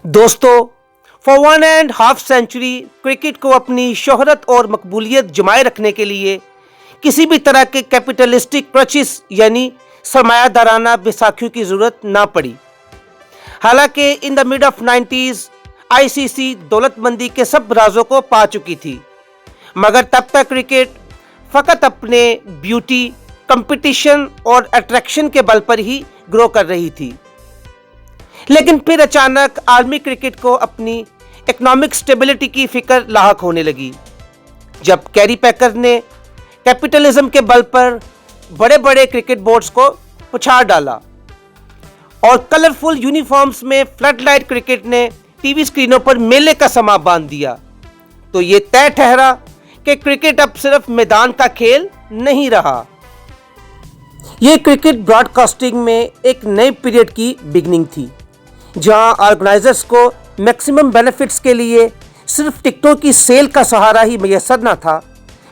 दोस्तों, for 1.5 century cricket को अपनी शोहरत और मकबूलियत जमाए रखने के लिए किसी भी तरह के कैपिटलिस्टिक क्रचिस यानी सरमायादाराना बैसाखियों की ज़रूरत ना पड़ी। हालांकि in the mid of 90s ICC दौलतमंदी के सब राजों को पा चुकी थी, मगर तब तक क्रिकेट फ़कत अपने ब्यूटी, कंपटीशन और अट्रैक्शन के बल पर ही ग्रो कर रही थी। लेकिन फिर अचानक आर्मी क्रिकेट को अपनी इकोनॉमिक स्टेबिलिटी की फिक्र लाहक होने लगी, जब कैरी पैकर ने कैपिटलिज्म के बल पर बड़े बड़े क्रिकेट बोर्ड्स को पछाड़ डाला और कलरफुल यूनिफॉर्म्स में फ्लडलाइट क्रिकेट ने टीवी स्क्रीनों पर मेले का समा बांध दिया। तो ये तय ठहरा कि क्रिकेट अब सिर्फ मैदान का खेल नहीं रहा। ये क्रिकेट ब्रॉडकास्टिंग में एक नए पीरियड की बिगनिंग थी, जहां ऑर्गेनाइजर्स को मैक्सिमम बेनिफिट्स के लिए सिर्फ टिकटों की सेल का सहारा ही मैसर न था,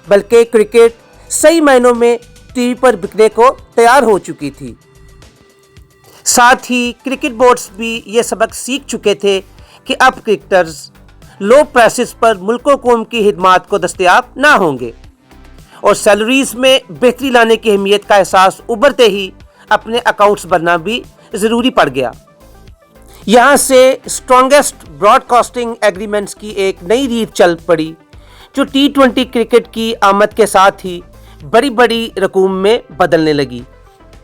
बल्कि क्रिकेट सही मायनों में टीवी पर बिकने को तैयार हो चुकी थी। साथ ही क्रिकेट बोर्ड्स भी ये सबक सीख चुके थे कि अब क्रिकेटर्स लो प्राइसेस पर मुल्कों कौम की खिदमात को दस्तयाब ना होंगे और सैलरीज में बेहतरी लाने की अहमियत का एहसास उभरते ही अपने अकाउंट्स भरना भी ज़रूरी पड़ गया। यहाँ से स्ट्रॉन्गेस्ट ब्रॉडकास्टिंग एग्रीमेंट्स की एक नई रीत चल पड़ी, जो T20 क्रिकेट की आमद के साथ ही बड़ी बड़ी रकूम में बदलने लगी।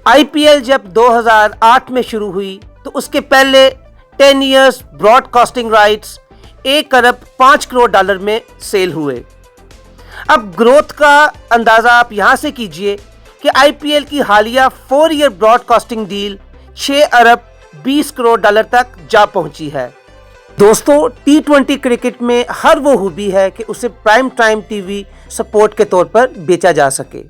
IPL जब 2008 में शुरू हुई तो उसके पहले 10 इयर्स ब्रॉडकास्टिंग राइट्स 1 अरब 5 करोड़ डॉलर में सेल हुए। अब ग्रोथ का अंदाज़ा आप यहाँ से कीजिए कि IPL की हालिया 4 ईयर ब्रॉडकास्टिंग डील 6 अरब 20 करोड़ डॉलर तक जा पहुंची है। दोस्तों, T20 क्रिकेट में हर वो खूबी है कि उसे प्राइम टाइम टीवी सपोर्ट के तौर पर बेचा जा सके।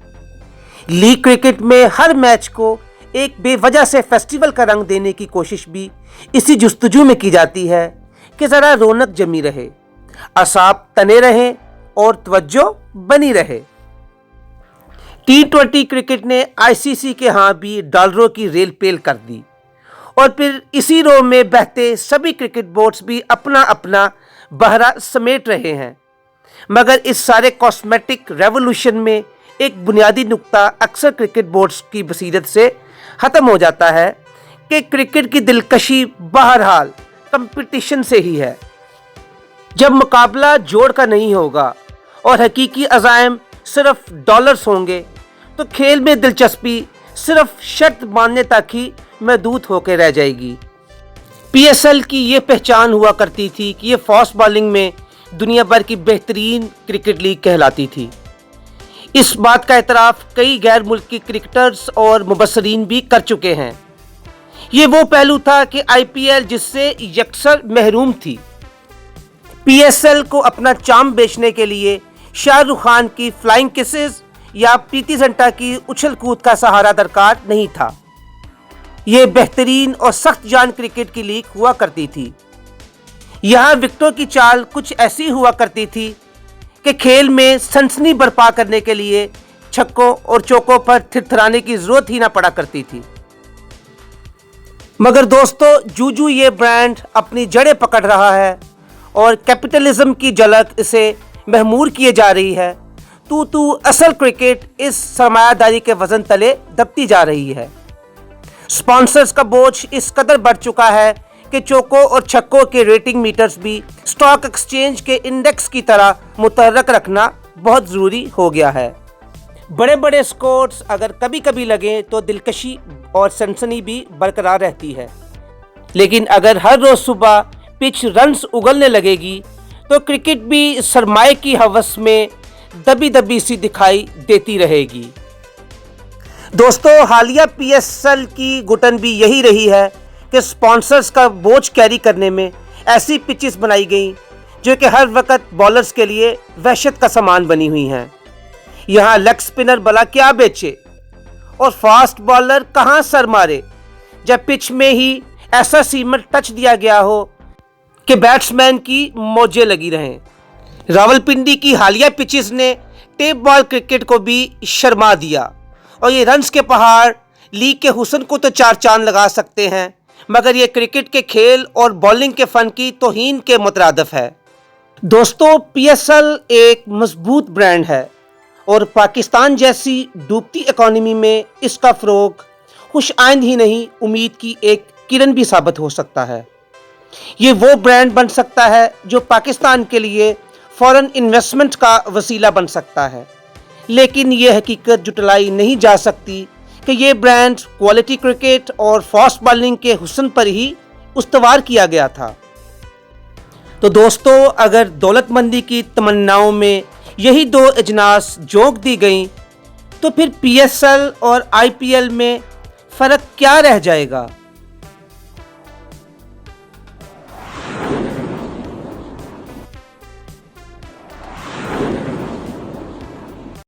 लीग क्रिकेट में हर मैच को एक बेवजह से फेस्टिवल का रंग देने की कोशिश भी इसी जुस्तजू में की जाती है कि ज़रा रौनक जमी रहे, असाब तने रहें और तवज्जो बनी रहे। T20 क्रिकेट ने ICC के यहाँ भी डॉलरों की रेल पेल कर दी और फिर इसी रो में बहते सभी क्रिकेट बोर्ड्स भी अपना अपना बहरा समेट रहे हैं। मगर इस सारे कॉस्मेटिक रेवोल्यूशन में एक बुनियादी नुक्ता अक्सर क्रिकेट बोर्ड्स की बसीरत से ख़त्म हो जाता है कि क्रिकेट की दिलकशी बहरहाल कंपटीशन से ही है। जब मुकाबला जोड़ का नहीं होगा और हकीकी अज़ाइम सिर्फ डॉलर्स होंगे, तो खेल में दिलचस्पी सिर्फ शर्त मानने तक ही महदूद होकर रह जाएगी। PSL की ये पहचान हुआ करती थी कि ये फास्ट बॉलिंग में दुनिया भर की बेहतरीन क्रिकेट लीग कहलाती थी। इस बात का एतराफ़ कई गैर मुल्की क्रिकेटर्स और मुबस्सरीन भी कर चुके हैं। ये वो पहलू था कि IPL जिससे यकसर महरूम थी। PSL को अपना चाम बेचने के लिए शाहरुख खान की फ्लाइंग किसेस या प्रीति जिंटा की उछल कूद का सहारा दरकार नहीं था। ये बेहतरीन और सख्त जान क्रिकेट की लीग हुआ करती थी। यहाँ विकेटों की चाल कुछ ऐसी हुआ करती थी कि खेल में सनसनी बर्पा करने के लिए छक्कों और चौकों पर थिरथराने की ज़रूरत ही ना पड़ा करती थी। मगर दोस्तों, जूजू ये ब्रांड अपनी जड़ें पकड़ रहा है और कैपिटलिज्म की झलक इसे महमूर किए जा रही है, तू असल क्रिकेट इस सरमायादारी के वज़न तले दबती जा रही है। स्पॉन्सर्स का बोझ इस कदर बढ़ चुका है कि चौकों और छक्कों के रेटिंग मीटर्स भी स्टॉक एक्सचेंज के इंडेक्स की तरह मुतहर्रक रखना बहुत ज़रूरी हो गया है। बड़े बड़े स्कोर्स अगर कभी कभी लगें तो दिलकशी और सनसनी भी बरकरार रहती है, लेकिन अगर हर रोज़ सुबह पिच रन्स उगलने लगेगी तो क्रिकेट भी सरमाए की हवस में दबी दबी सी दिखाई देती रहेगी। दोस्तों, हालिया PSL की घुटन भी यही रही है कि स्पॉन्सर्स का बोझ कैरी करने में ऐसी पिचेस बनाई गई जो कि हर वक्त बॉलर्स के लिए वहशत का सामान बनी हुई हैं। यहाँ लेग स्पिनर भला क्या बेचे और फास्ट बॉलर कहाँ सर मारे, जब पिच में ही ऐसा सीमर टच दिया गया हो कि बैट्समैन की मौजें लगी रहें। रावलपिंडी की हालिया पिचेस ने टेप बॉल क्रिकेट को भी शर्मा दिया और ये रन्स के पहाड़ लीग के हुस्न को तो चार चांद लगा सकते हैं, مگر یہ کرکٹ کے کھیل اور بالنگ کے فن کی توہین کے مترادف ہے۔ دوستو، پی ایس ایل ایک مضبوط برانڈ ہے اور پاکستان جیسی ڈوبتی اکانومی میں اس کا فروغ خوش آئند ہی نہیں، امید کی ایک کرن بھی ثابت ہو سکتا ہے۔ یہ وہ برانڈ بن سکتا ہے جو پاکستان کے لیے فورن انویسٹمنٹ کا وسیلہ بن سکتا ہے، لیکن یہ حقیقت جھٹلائی نہیں جا سکتی کہ یہ برانڈ کوالٹی کرکٹ اور فاسٹ بالنگ کے حسن پر ہی استوار کیا گیا تھا۔ تو دوستو، اگر دولت مندی کی تمناؤں میں یہی دو اجناس جھونک دی گئیں تو پھر پی ایس ایل اور آئی پی ایل میں فرق کیا رہ جائے گا؟